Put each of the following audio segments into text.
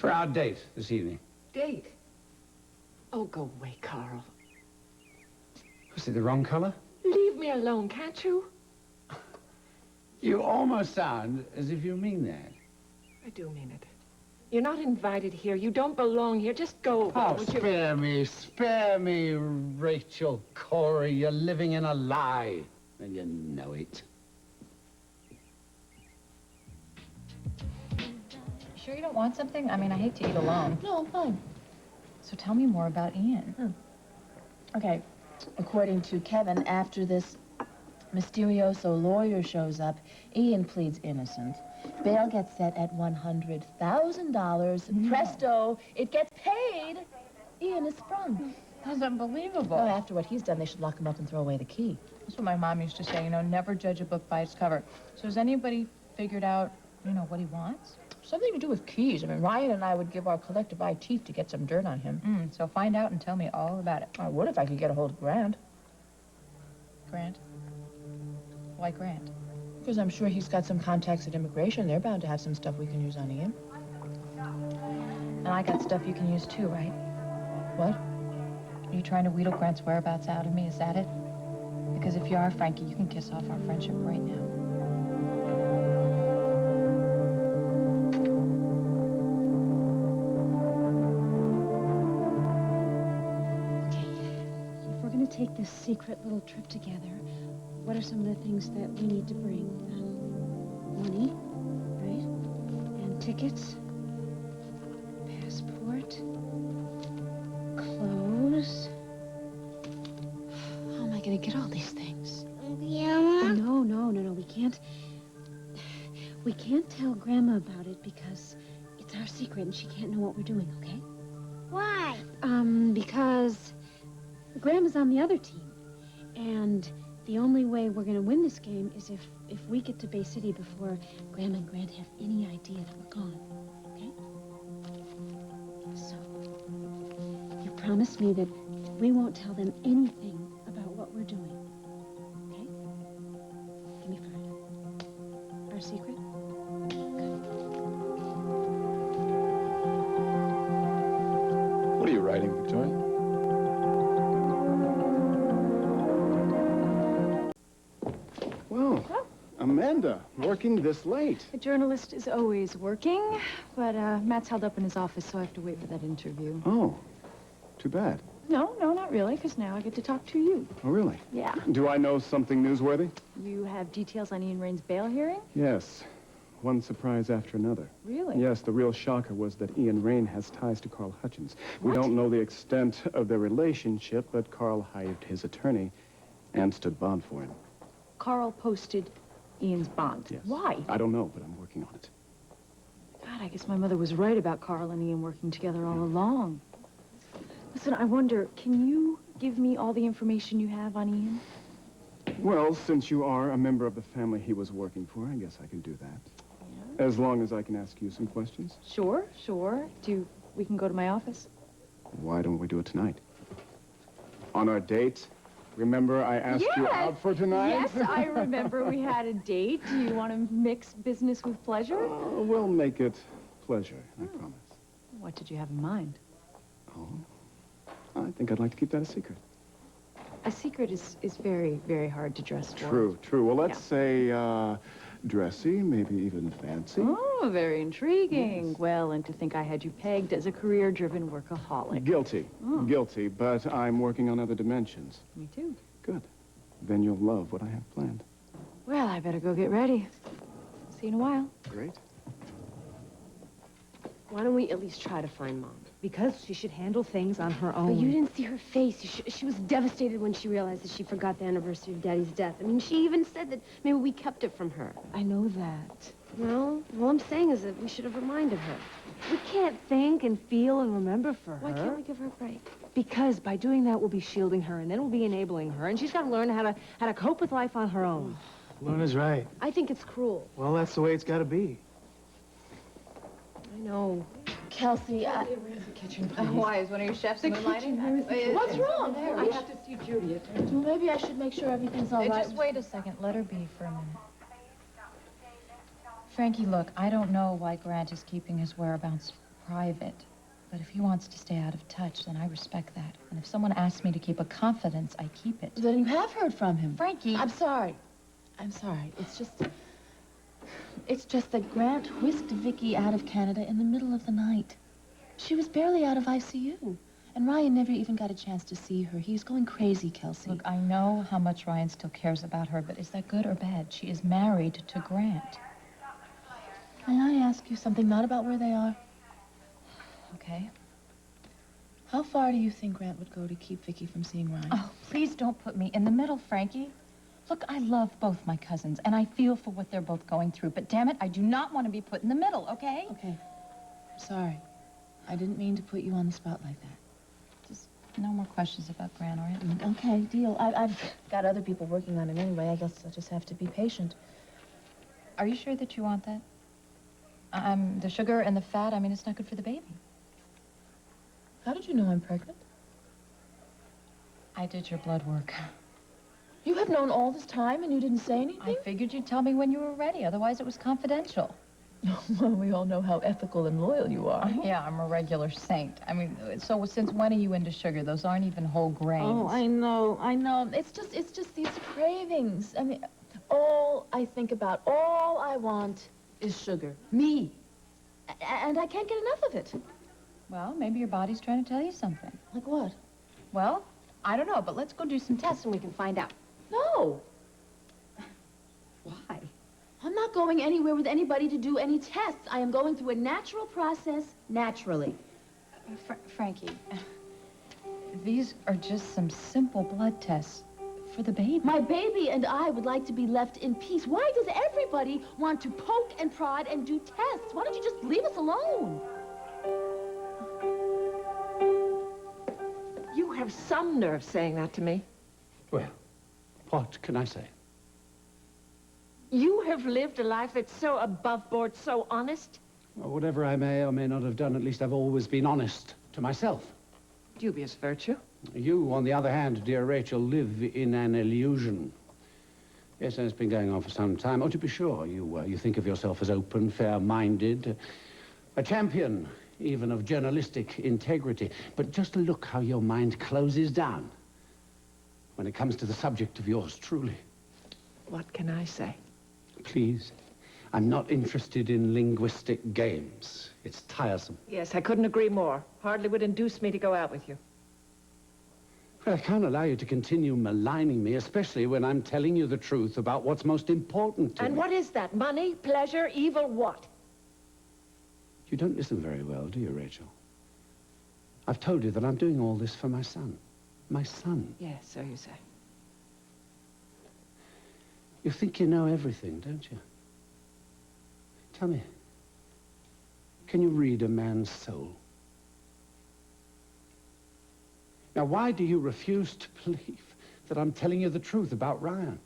for our date this evening. Date? Oh, go away, Carl. Was it the wrong color? Leave me alone, can't you? You almost sound as if you mean that. I do mean it. You're not invited here. You don't belong here. Just go. Oh, spare me, Rachel Cory. You're living in a lie, and you know it. Sure you don't want something? I mean, I hate to eat alone. No, I'm fine. So tell me more about Ian. Okay, according to Kevin, after this mysterioso lawyer shows up, Ian pleads innocent. Bail gets set at $100,000. Presto, it gets paid. Ian is sprung. That's unbelievable. Well, after what he's done, they should lock him up and throw away the key. That's what my mom used to say, you know, never judge a book by its cover. So has anybody figured out, you know, what he wants? Something to do with keys. I mean, Ryan and I would give our collective eye teeth to get some dirt on him. So find out and tell me all about it. I would if I could get a hold of Grant. Grant? Why Grant? Because I'm sure he's got some contacts at immigration. They're bound to have some stuff we can use on Ian. And I got stuff you can use too, right? What? Are you trying to wheedle Grant's whereabouts out of me? Is that it? Because if you are, Frankie, you can kiss off our friendship right now. Take this secret little trip together, what are some of the things that we need to bring? Money, right? And tickets, passport, clothes. How am I going to get all these things? Grandma? No, we can't tell Grandma about it because it's our secret and she can't know what we're doing, okay? Why? Because Grandma's on the other team, and the only way we're going to win this game is if we get to Bay City before Grandma and Grant have any idea that we're gone, okay? So, you promise me that we won't tell them anything about what we're doing, okay? Give me 5. Our secret? Good. What are you writing, Victoria? Amanda, working this late. A journalist is always working, but Matt's held up in his office, so I have to wait for that interview. Oh, too bad. No, not really, because now I get to talk to you. Oh, really? Yeah. Do I know something newsworthy? You have details on Ian Rain's bail hearing? Yes. One surprise after another. Really? Yes, the real shocker was that Ian Rain has ties to Carl Hutchins. What? We don't know the extent of their relationship, but Carl hired his attorney and stood bond for him. Carl posted Ian's bond. Yes. Why? I don't know, but I'm working on it. God, I guess my mother was right about Carl and Ian working together all along. Listen, I wonder, can you give me all the information you have on Ian? Well, since you are a member of the family he was working for, I guess I can do that. Yeah. As long as I can ask you some questions. Sure. We can go to my office? Why don't we do it tonight? On our date? Remember I asked you out for tonight? Yes, I remember we had a date. Do you want to mix business with pleasure? We'll make it pleasure, I promise. What did you have in mind? Oh, I think I'd like to keep that a secret. A secret is very, very hard to dress for. True. Well, let's say, dressy, maybe even fancy. Oh, very intriguing. Yes. Well, and to think I had you pegged as a career-driven workaholic. Guilty, but I'm working on other dimensions. Me too. Good. Then you'll love what I have planned. Well, I better go get ready. See you in a while. Great. Why don't we at least try to find Mom? Because she should handle things on her own. But you didn't see her face. She was devastated when she realized that she forgot the anniversary of Daddy's death. I mean, she even said that maybe we kept it from her. I know that. Well, all I'm saying is that we should have reminded her. We can't think and feel and remember for her. Why can't we give her a break? Because by doing that, we'll be shielding her, and then we'll be enabling her, and she's got to learn how to cope with life on her own. Luna's right. I think it's cruel. Well, that's the way it's got to be. I know. Kelsey, where's the kitchen, please? Why, is one of your chefs moonlighting? What's wrong? I have to see Judy. Maybe I should make sure everything's all right. Just wait a second. Let her be for a minute. Frankie, look, I don't know why Grant is keeping his whereabouts private. But if he wants to stay out of touch, then I respect that. And if someone asks me to keep a confidence, I keep it. Then you have heard from him. Frankie! I'm sorry. I'm sorry. It's just that Grant whisked Vicky out of Canada in the middle of the night. She was barely out of ICU. And Ryan never even got a chance to see her. He's going crazy, Kelsey. Look, I know how much Ryan still cares about her, but is that good or bad? She is married to Grant. May I ask you something, not about where they are? Okay. How far do you think Grant would go to keep Vicky from seeing Ryan? Oh, please don't put me in the middle, Frankie. Look, I love both my cousins, and I feel for what they're both going through, but damn it, I do not want to be put in the middle, okay? Okay. Sorry. I didn't mean to put you on the spot like that. No more questions about Grant, all right? Okay, deal. I've got other people working on it anyway. I guess I'll just have to be patient. Are you sure that you want that? The sugar and the fat, I mean, it's not good for the baby. How did you know I'm pregnant? I did your blood work. You have known all this time and you didn't say anything? I figured you'd tell me when you were ready, otherwise it was confidential. Well, we all know how ethical and loyal you are. Yeah, I'm a regular saint. I mean, so since when are you into sugar? Those aren't even whole grains. Oh, I know. It's just these cravings. I mean, all I think about, all I want is sugar. Me. And I can't get enough of it. Well, maybe your body's trying to tell you something. Like what? Well, I don't know, but let's go do some tests and we can find out. No. Why? I'm not going anywhere with anybody to do any tests. I am going through a natural process naturally. Frankie, these are just some simple blood tests for the baby. My baby and I would like to be left in peace. Why does everybody want to poke and prod and do tests? Why don't you just leave us alone? You have some nerve saying that to me. Well, what can I say? You have lived a life that's so above board, so honest. Well, whatever I may or may not have done, at least I've always been honest to myself. Dubious virtue. You, on the other hand, dear Rachel, live in an illusion. Yes, and it's been going on for some time. Oh, to be sure, you think of yourself as open, fair-minded, a champion, even of journalistic integrity. But just look how your mind closes down when it comes to the subject of yours, truly. What can I say? Please, I'm not interested in linguistic games. It's tiresome. Yes, I couldn't agree more. Hardly would induce me to go out with you. Well, I can't allow you to continue maligning me, especially when I'm telling you the truth about what's most important to me. And what is that? Money, pleasure, evil, what? You don't listen very well, do you, Rachel? I've told you that I'm doing all this for my son. My son. Yes, so you say. You think you know everything, don't you? Tell me, can you read a man's soul? Now, why do you refuse to believe that I'm telling you the truth about Ryan?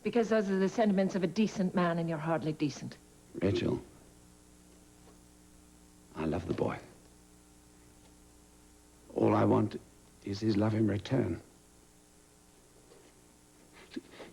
Because those are the sentiments of a decent man, and you're hardly decent. Rachel, I love the boy. All I want is his love in return.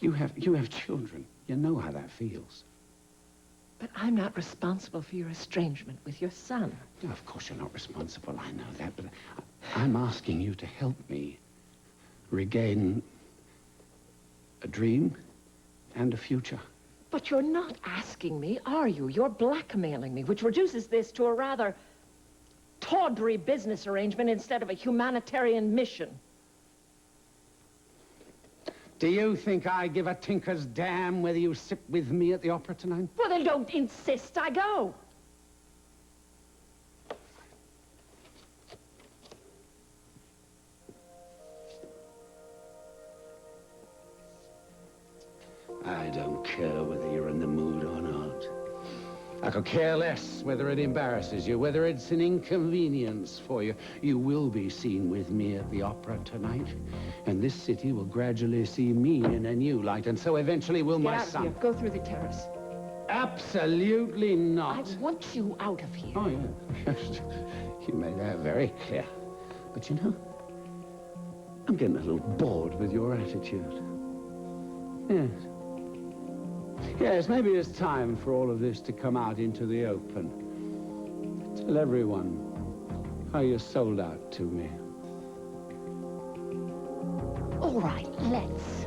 You have children. You know how that feels. But I'm not responsible for your estrangement with your son. No, of course you're not responsible. I know that, but I'm asking you to help me regain a dream and a future. But you're not asking me, are you? You're blackmailing me, which reduces this to a rather tawdry business arrangement instead of a humanitarian mission. Do you think I give a tinker's damn whether you sit with me at the opera tonight? Well, then don't insist I go. I don't care whether you're in the mood or not. I could care less whether it embarrasses you, whether it's an inconvenience for you. You will be seen with me at the opera tonight, and this city will gradually see me in a new light, and so eventually will my son. Get out of here. Go through the terrace. Absolutely not. I want you out of here. Oh, yeah. You made that very clear. But you know, I'm getting a little bored with your attitude. Yes. Yes, maybe it's time for all of this to come out into the open. Tell everyone how you sold out to me. All right, let's.